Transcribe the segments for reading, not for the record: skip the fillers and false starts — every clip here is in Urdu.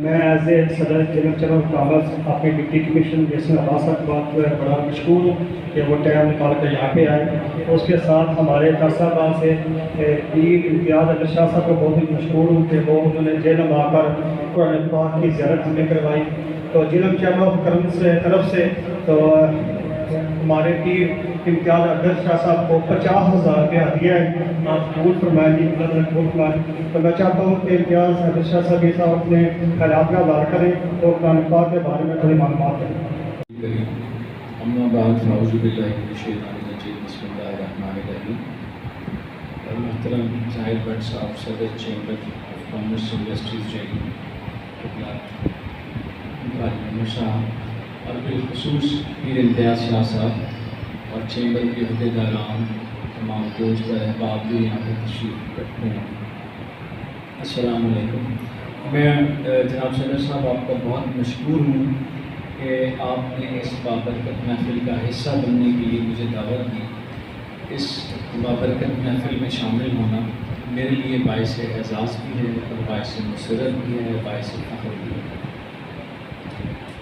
میں ایز اے صدر جنرل چینل کامرس اپنے ڈپٹی کمیشن جس میں عباس صاحب بات جو ہے بڑا مشکور ہوں کہ وہ ٹائم نکال کر یہاں پہ آئے. اس کے ساتھ ہمارے فیصلہ سے پیر امتیاز احمد شاہ صاحب کو بہت ہی مشکور ہوں کہ وہ انہوں نے جیل میں آ کر قرآن پاک کی زیارت ہمیں کروائی. تو جنرل چیمبر آف کرم سے طرف سے تو ہمارے پیر امتیاز احمد شاہ صاحب کو 50,000 روپیہ دیا ہے. آپ قبول فرمائیں جی, اللہ قبول فرمائیں. تو میں چاہتا ہوں کہ امتیاز احمد شاہ صاحب یہ صاحب اپنے خیالات کا اظہار کریں اور قرآن پاک کے بارے میں تھوڑی معلومات دیں. اما بعد فاعوذ باللہ من الشیطان الرجیم بسم اللہ الرحمن الرحیم. محترم ظاہر بٹ صاحب صدر چیمبر آف کامرس انڈسٹریز جے صاحب اور بالخصوص پیر امتیاز شاہ صاحب اور چیمبر کے عہدیداران تمام دوست اور احباب بھی یہاں پر تشریف رکھتے ہیں. السلام علیکم. میں جناب صدر صاحب آپ کا بہت مشکور ہوں کہ آپ نے اس بابرکت محفل کا حصہ بننے کے لیے مجھے دعوت دی. اس بابرکت محفل میں شامل ہونا میرے لیے باعث اعزاز بھی ہے اور باعث مسرت بھی ہے, باعث فخر بھی ہے.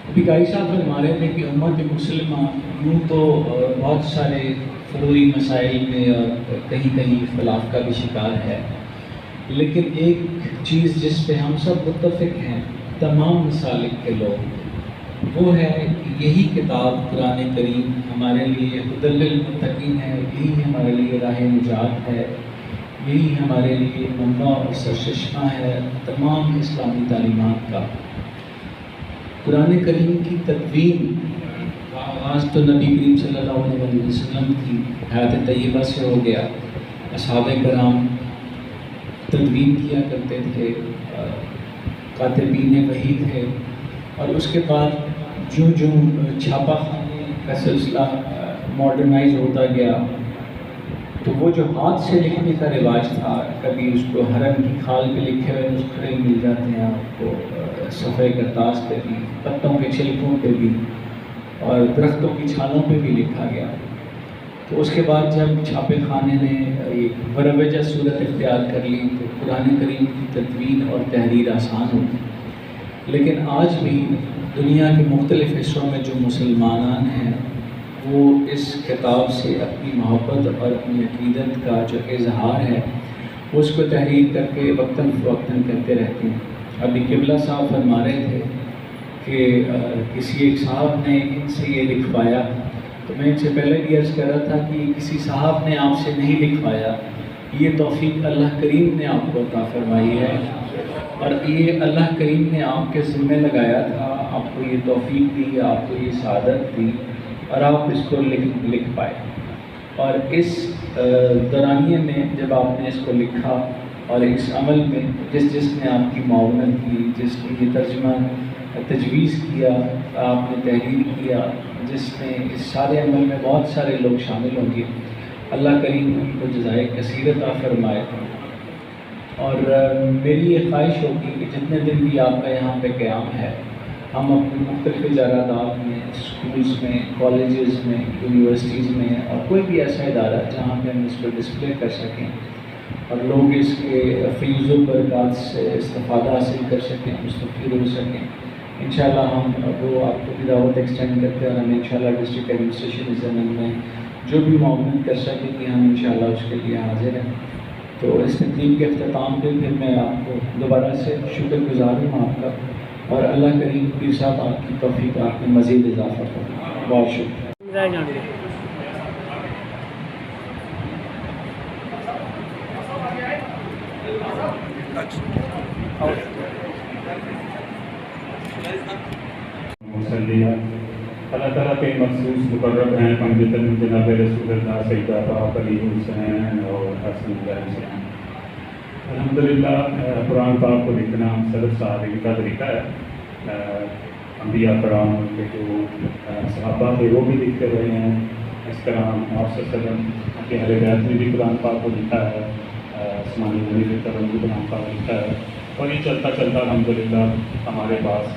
ابھی قاری صاحب فرما رہے تھے کہ امت مسلمہ یوں تو بہت سارے فروعی مسائل میں اور کہیں کہیں اختلاف کا بھی شکار ہے, لیکن ایک چیز جس پہ ہم سب متفق ہیں تمام مسالک کے لوگ, وہ ہے کہ یہی کتاب قرآن کریم ہمارے لیے ہدی للمتقین ہے, یہی ہمارے لیے راہ نجات ہے, یہی ہمارے لیے منبع اور سرچشمہ ہے تمام اسلامی تعلیمات کا. قرآن کریم کی تدوین کا آغاز تو نبی کریم صلی اللہ علیہ وسلم کی حیات طیبہ سے ہو گیا. اصحاب کرام تدوین کیا کرتے تھے, کاتبین وحی تھے, اور اس کے بعد جو چھاپا خانے کا سلسلہ ماڈرنائز ہوتا گیا تو وہ جو ہاتھ سے لکھنے کا رواج تھا, کبھی اس کو حرم کی کھال پہ لکھے ہوئے نسخے مل جاتے ہیں آپ کو, صفحے کرتاس پہ بھی, پتوں کے چھلکوں پہ بھی, اور درختوں کی چھالوں پہ بھی لکھا گیا. تو اس کے بعد جب چھاپے خانے نے ایک مروجہ صورت اختیار کر لی تو قرآن کریم کی تدوین اور تحریر آسان ہوئی. لیکن آج بھی دنیا کے مختلف حصوں میں جو مسلمان ہیں وہ اس کتاب سے اپنی محبت اور اپنی عقیدت کا جو اظہار ہے وہ اس کو تحریر کر کے وقتاً فوقتاً کرتے رہتے ہیں. ابھی قبلہ صاحب فرما رہے تھے کہ کسی ایک صاحب نے ان سے یہ لکھوایا, تو میں ان سے پہلے بھی عرض کر رہا تھا کہ کسی صاحب نے آپ سے نہیں لکھوایا, یہ توفیق اللہ کریم نے آپ کو عطا فرمائی ہے, اور یہ اللہ کریم نے آپ کے ذمہ لگایا تھا, آپ کو یہ توفیق دی, آپ کو یہ سعادت دی, اور آپ اس کو لکھ پائے. اور اس دورانیے میں جب آپ نے اس کو لکھا اور اس عمل میں جس نے آپ کی معاونت کی, جس نے یہ ترجمہ تجویز کیا, آپ نے تحریر کیا, جس نے اس سارے عمل میں بہت سارے لوگ شامل ہوں گے, اللہ کریم ان کو جزائے کثیر عطا فرمائے. اور میری یہ خواہش ہوگی کہ جتنے دن بھی آپ کا یہاں پہ قیام ہے, ہم اپنے مختلف ادارات میں, اسکولز میں, کالجز میں, یونیورسٹیز میں, اور کوئی بھی ایسا ادارہ جہاں پہ ہم اس کو ڈسپلے کر سکیں اور لوگ اس کے فیض و برکات سے استفادہ حاصل کر سکیں, مستفید ہو سکیں. انشاءاللہ ہم وہ آپ کو بھی دعوت ایکسٹینڈ کرتے ہیں, اور ہم انشاءاللہ ڈسٹرکٹ ایڈمنسٹریشن زمین میں جو بھی معاونت کر سکیں گے ہم انشاءاللہ اس کے لیے حاضر ہیں. تو اس تقریب کے اختتام پہ پھر میں آپ کو دوبارہ سے شکر گزار ہوں آپ کا, اور اللہ کریم پیر صاحب آپ کی توفیق آپ میں مزید اضافہ کریں. بہت شکریہ. اللہ تعالیٰ کے مخصوص مقرب ہیں پنجتن جناب رسول اللہ سیدہ پاک علی حسین اور حسن حسین. الحمدللہ قرآن پاک کو لکھنا صدر صاحب کا طریقہ ہے. انبیاء کرام کے جو صحابہ تھے وہ بھی لکھتے رہے ہیں, اس طرح آپ صلی اللہ علیہ وسلم کے اہل بیت نے بھی قرآن پاک کو لکھا ہے, آسمانی نبی کرم بھی قرآن پاک لکھا ہے, اور یہ چلتا چلتا الحمدللہ ہمارے پاس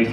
DC